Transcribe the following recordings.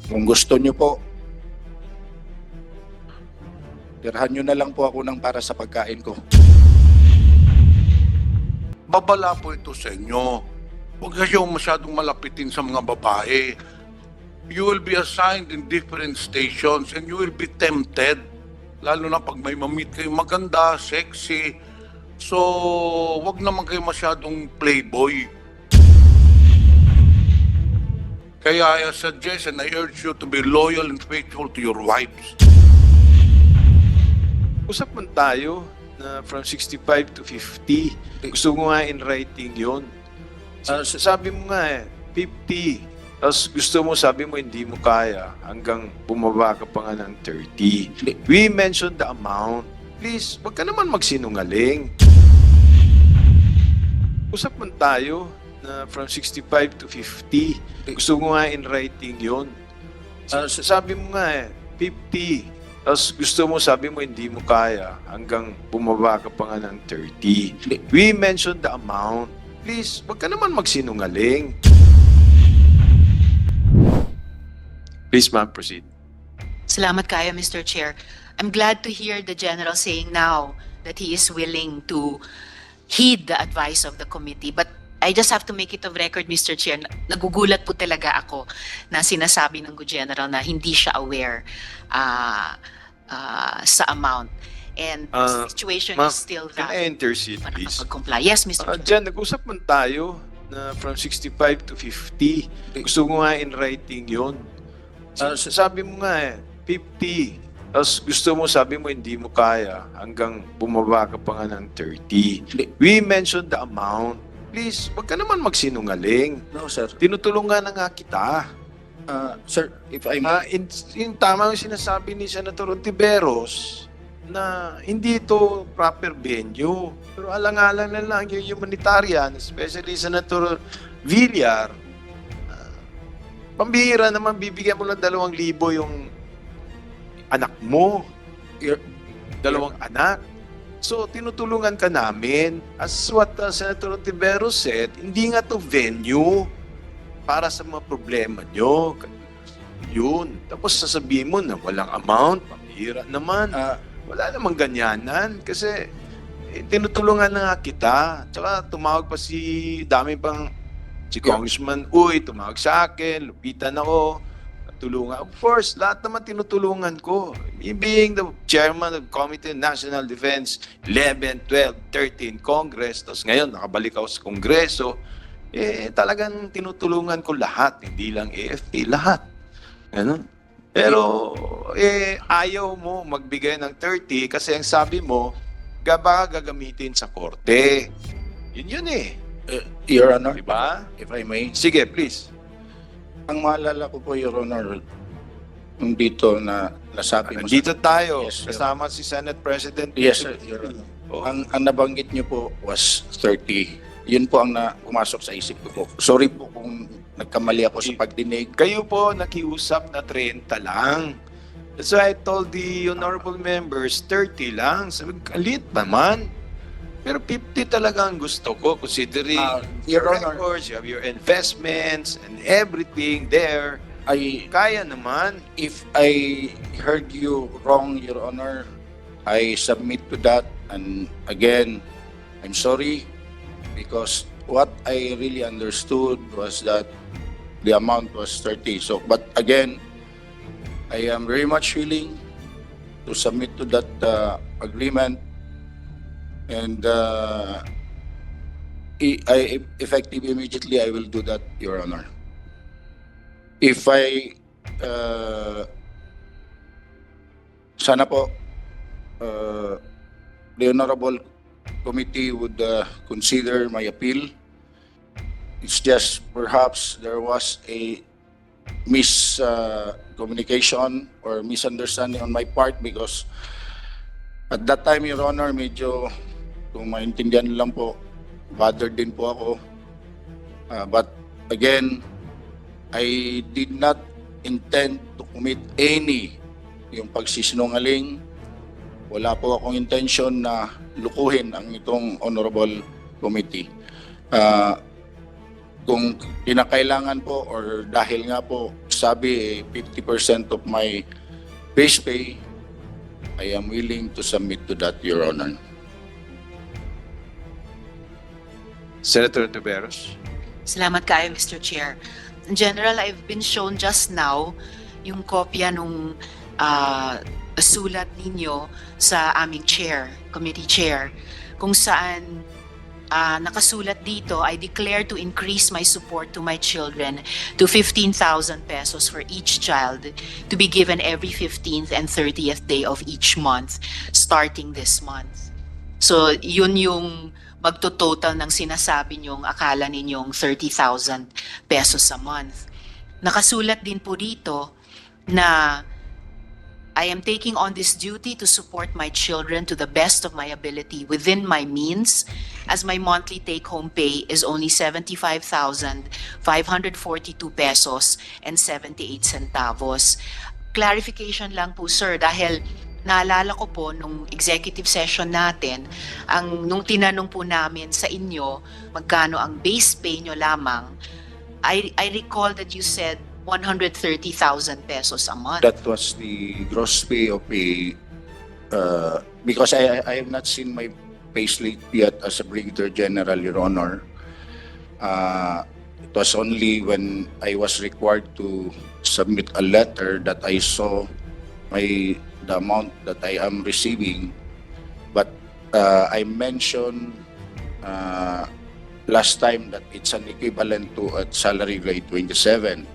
Kung gusto nyo po, tirhan nyo na lang po ako ng para sa pagkain ko. Babala po ito sa inyo. Huwag kayong masyadong malapitin sa mga babae. You will be assigned in different stations and you will be tempted. Lalo na pag may mamit kayo maganda, sexy. So, wag naman kayo masyadong playboy. Kaya I suggest and I urge you to be loyal and faithful to your wives. Usap man tayo na from 65 to 50. Gusto ko nga in writing yun. Sabi mo nga 50. Tapos gusto mo, sabi mo hindi mo kaya hanggang bumaba ka pa nga ng 30. We mentioned the amount. Please, wag ka naman magsinungaling. Usap man tayo na from 65 to 50. Gusto ko nga in writing yun. Sabi mo nga 50. Tapos gusto mo, sabi mo hindi mo kaya hanggang bumaba ka pa nga ng 30. We mentioned the amount. Please, wag ka naman magsinungaling. Please, ma'am, proceed. Salamat kayo, Mr. Chair. I'm glad to hear the General saying now that he is willing to heed the advice of the committee. But I just have to make it of record, Mr. Chair, nagugulat po talaga ako na sinasabi ng General na hindi siya aware sa amount. And the situation Ma'am, is still can that I intercede, para please? makapag-comply. Yes, Mr. Chair. Diyan, nag-usap man tayo na from 65 to 50. Gusto ko nga in writing yun. Sabi mo nga 50. Tapos gusto mo, sabi mo hindi mo kaya hanggang bumaba ka pa nga ng 30. We mentioned the amount. Please, wag ka naman magsinungaling. No, sir. Tinutulungan na nga kita. Sir, if I may, Yung tama yung sinasabi ni Senator Ontiveros na hindi ito proper venue. Pero alang-alang na lang yung humanitarian, especially Senator Villar, pambihira naman bibigyan mo ng 2,000 yung anak mo. Your- 2 anak. So, tinutulungan ka namin. As what Senator Ontiveros said, hindi nga to venue para sa mga problema nyo. Yun. Tapos sasabihin mo na walang amount, pambihira naman. Wala namang ganyanan kasi tinutulungan na nga kita. Tsaka tumawag pa si Congressman Uy, tumawag sa akin, lupitan ako, tulungan. Of course, lahat naman tinutulungan ko. Me being the chairman of Committee on National Defense, 11, 12, 13 Congress, tapos ngayon nakabalik ako sa Kongreso, talagang tinutulungan ko lahat, hindi lang AFP, lahat. Ganun. Pero ayaw mo magbigay ng 30 kasi ang sabi mo, baka gagamitin sa korte. Yun Your Honor, Diba? if I may, Sige, please. ang maalala ko po, Your Honor, yung dito na nasabi mo. Dito tayo, Yes, Your kasama si Senate President. Yes, sir, Your Honor. Oh. Ang nabanggit niyo po was 30. Yun po ang pumasok sa isip ko po. Sorry po kung nagkamali ako sa pagdinig. Kayo po nakiusap na 30 lang. That's why I told the honorable members, 30 lang. Sabi, kalit naman. Pero 50 talaga ang gusto ko, considering Your your Honor, records, you have your investments and everything there. Kaya naman. if I heard you wrong, Your Honor, I submit to that. And again, I'm sorry because what I really understood was that the amount was 30. So, but again, I am very much willing to submit to that agreement, and effective immediately, I will do that, Your Honor. If sana po, the Honorable Committee would consider my appeal. It's just perhaps there was a miscommunication or misunderstanding on my part because at that time, Your Honor, medyo, kung maintindihan lang po, bothered din po ako. But again, I did not intend to commit any yung pagsisinungaling. Wala po akong intention na lukuhin ang itong Honorable Committee. Kung kinakailangan po or dahil nga po sa sabi, 50% of my base pay, I am willing to submit to that, Your Honor. Senator Tiveros. Salamat kayo, Mr. Chair. In general, I've been shown just now yung kopya nung sulat ninyo sa aming chair, committee chair, kung saan nakasulat dito, I declare to increase my support to my children to 15,000 pesos for each child to be given every 15th and 30th day of each month starting this month. So, yun yung magtototal ng sinasabi nyong akala ninyong 30,000 pesos a month. Nakasulat din po dito na I am taking on this duty to support my children to the best of my ability within my means, as my monthly take-home pay is only 75,542 pesos and 78 centavos. Clarification lang po, sir, dahil naalala ko po nung executive session natin, nung tinanong po namin sa inyo magkano ang base pay nyo lamang, I recall that you said 130,000 pesos a month. That was the gross pay of because I have not seen my payslip yet as a Brigadier General, Your Honor. It was only when I was required to submit a letter that I saw the amount that I am receiving. But I mentioned last time that it's an equivalent to a salary grade 27.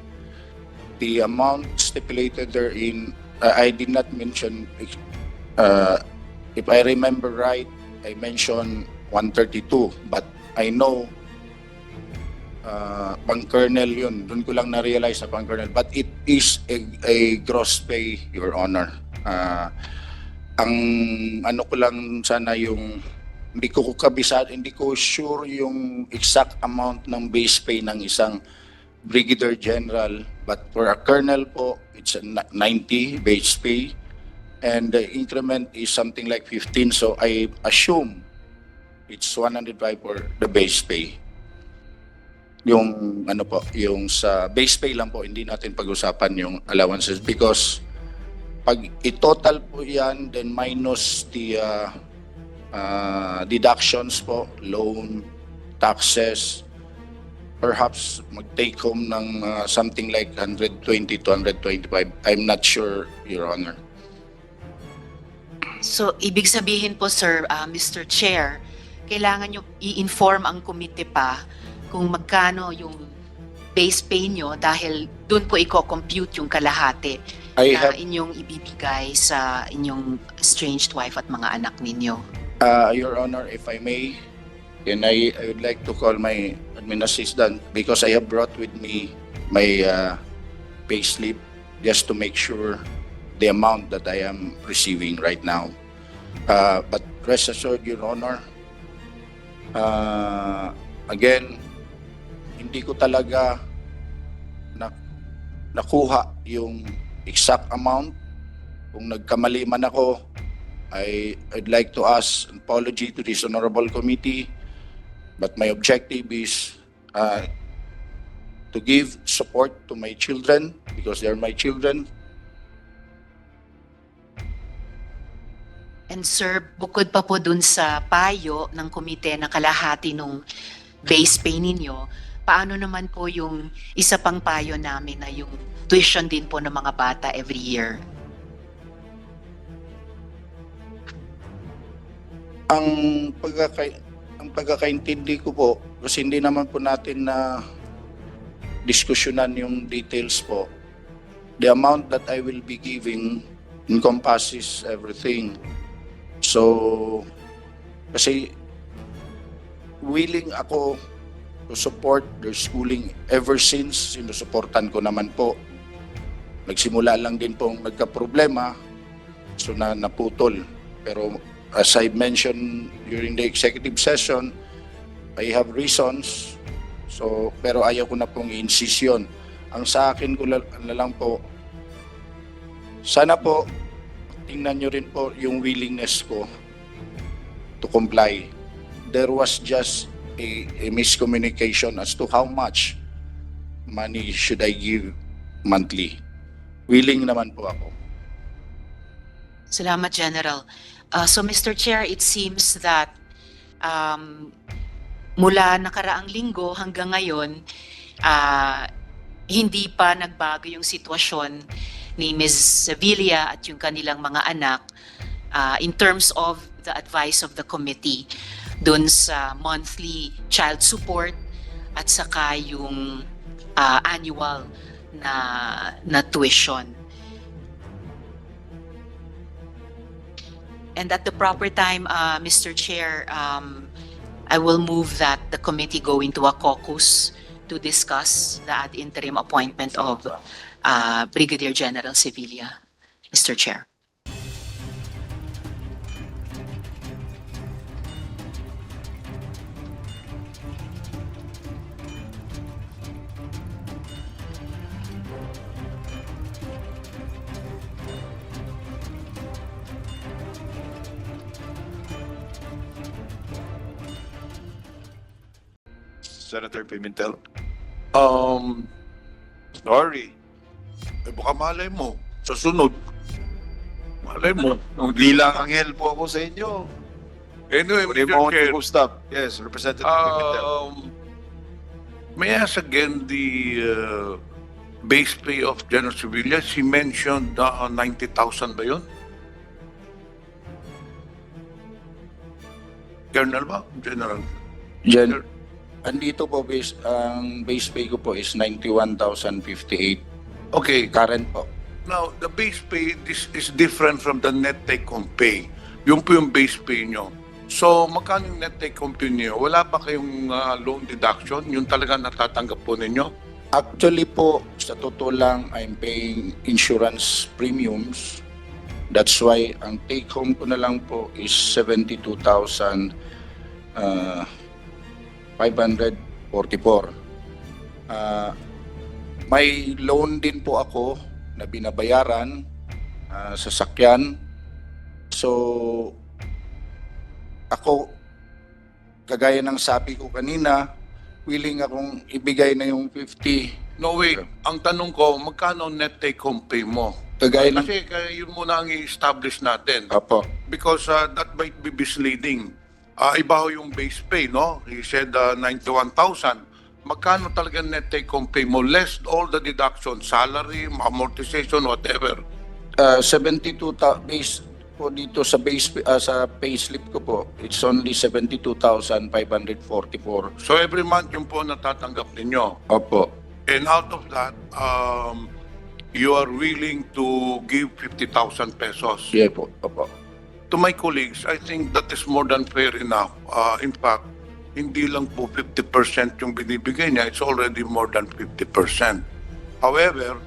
The amount stipulated therein, I did not mention, if I remember right, I mentioned 132, but I know pang-kernel yun. Doon ko lang na-realize na pang-kernel. But it is a gross pay, Your Honor. Ang ano ko lang sana yung, hindi ko kabisado, hindi ko sure yung exact amount ng base pay ng isang Brigadier General, but for a colonel po, it's a 90 base pay, and the increment is something like 15, so I assume it's 105 for the base pay. Yung ano po, yung sa base pay lang po, hindi natin pag-usapan yung allowances because pag i-total po yan, then minus the deductions po, loan, taxes, perhaps mag-take home ng something like 120 to 125. I'm not sure, Your Honor. So, ibig sabihin po, sir, Mr. Chair, kailangan nyo i-inform ang komite pa kung magkano yung base pay nyo dahil doon po i-compute yung kalahati na inyong ibibigay sa inyong estranged wife at mga anak ninyo. Your Honor, if I may, and I would like to call my admin assistant because I have brought with me my payslip just to make sure the amount that I am receiving right now. But rest assured, Your Honor, again, hindi ko talaga nakuha yung exact amount. Kung nagkamali man ako, I'd like to ask an apology to this honorable committee. But my objective is to give support to my children because they're my children. And sir, bukod pa po dun sa payo ng komite na kalahati nung base pay ninyo, paano naman po yung isa pang payo namin na yung tuition din po ng mga bata every year? Ang pagkakaintindi ko po, kasi hindi naman po natin na diskusyonan yung details po. The amount that I will be giving encompasses everything. So, kasi willing ako to support their schooling ever since sinusuportan ko naman po. Nagsimula lang din pong nagka-problema, so naputol. Pero as I mentioned during the executive session, I have reasons. So, pero ayaw ko na pong i-insist yun. Ang sa akin ko na lang po, sana po, tingnan nyo rin po yung willingness ko to comply. There was just a miscommunication as to how much money should I give monthly. Willing naman po ako. Salamat, General. So, Mr. Chair, it seems that mula nakaraang linggo hanggang ngayon, hindi pa nagbago yung sitwasyon ni Ms. Sevilla at yung kanilang mga anak in terms of the advice of the committee dun sa monthly child support at saka yung annual na tuition. And at the proper time, Mr. Chair, I will move that the committee go into a caucus to discuss the ad interim appointment of Brigadier General Sevilla, Mr. Chair. Senator Pimentel. Sorry. Eh, baka malay mo, sa sunod. Malay mo. Hindi lang anghel po ako sa inyo. Anyway, Pwede Mr. mo Chair, akong stop. Yes, Representative Pimentel. may I ask again the base pay of General Sevilla? She mentioned 90,000 ba yun? Colonel ba? General? Gen, andito po ang base pay ko po is 91,058 Okay. current po. Now, the base pay this is different from the net take-home pay. Yung po yung base pay nyo. So, magkano yung net take-home pay nyo? Wala pa kayong loan deduction? Yung talaga natatanggap po ninyo? Actually po, sa totoo lang, I'm paying insurance premiums. That's why ang take home ko na lang po is 72,544. May loan din po ako na binabayaran sa sakyan. So, ako, kagaya ng sabi ko kanina, willing akong ibigay na yung 50. No, wait. Ang tanong ko, magkano net take-home pay mo? Kagaya ng... Kasi yun muna ang i-establish natin. Apo. Because that might be misleading. Iba ho yung base pay, no? He said 91,000. Magkano talaga net take-home pay mo? Less all the deductions, salary, amortization, whatever. 72,000 base po dito sa sa payslip ko po. It's only 72,544. So every month yung po natatanggap ninyo. Opo. And out of that, you are willing to give 50,000 pesos. Yeah po. Opo. To my colleagues, I think that is more than fair enough. In fact, hindi lang po 50% yung binibigay niya, it's already more than 50%. However,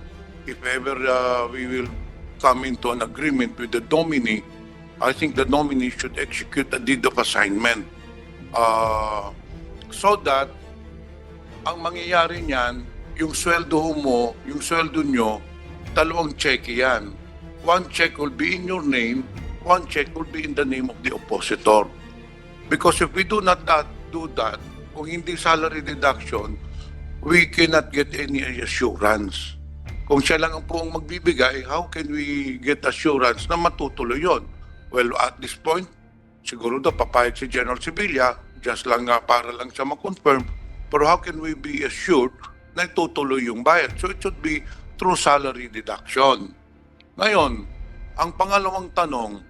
if ever we will come into an agreement with the nominee, I think the nominee should execute a deed of assignment so that ang mangyayari niyan, yung sweldo mo, yung sweldo nyo, dalawang check yan. One check will be in your name, one check will be in the name of the oppositor. Because if we do not do that, kung hindi salary deduction, we cannot get any assurance. Kung siya lang ang po ang magbibigay, how can we get assurance na matutuloy yun? Well, at this point, siguro daw papayag si General Sevilla, just lang para lang siya ma-confirm, pero how can we be assured na itutuloy yung bayad? So it should be through salary deduction. Ngayon, ang pangalawang tanong,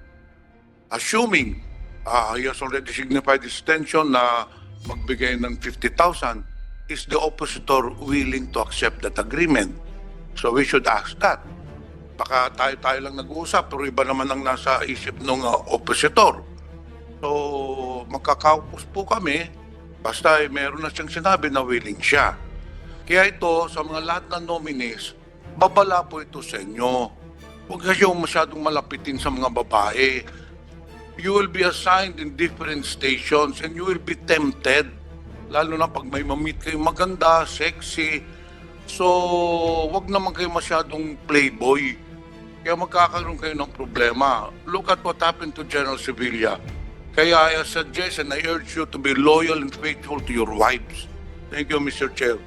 assuming he has already signified his intention na magbigay ng 50,000, is the oppositor willing to accept that agreement? So we should ask that. Baka tayo lang nag-uusap, pero iba naman ang nasa isip ng oppositor. So magkakaupos po kami, basta meron na siyang sinabi na willing siya. Kaya ito, sa mga lahat ng nominees, babala po ito sa inyo. Huwag kayong masyadong malapitin sa mga babae. You will be assigned in different stations and you will be tempted. Lalo na pag may mamit kayo maganda, sexy. So, wag naman kayo masyadong playboy. Kaya magkakaroon kayo ng problema. Look at what happened to General Sevilla. Kaya I suggest and I urge you to be loyal and faithful to your wives. Thank you, Mr. Chair.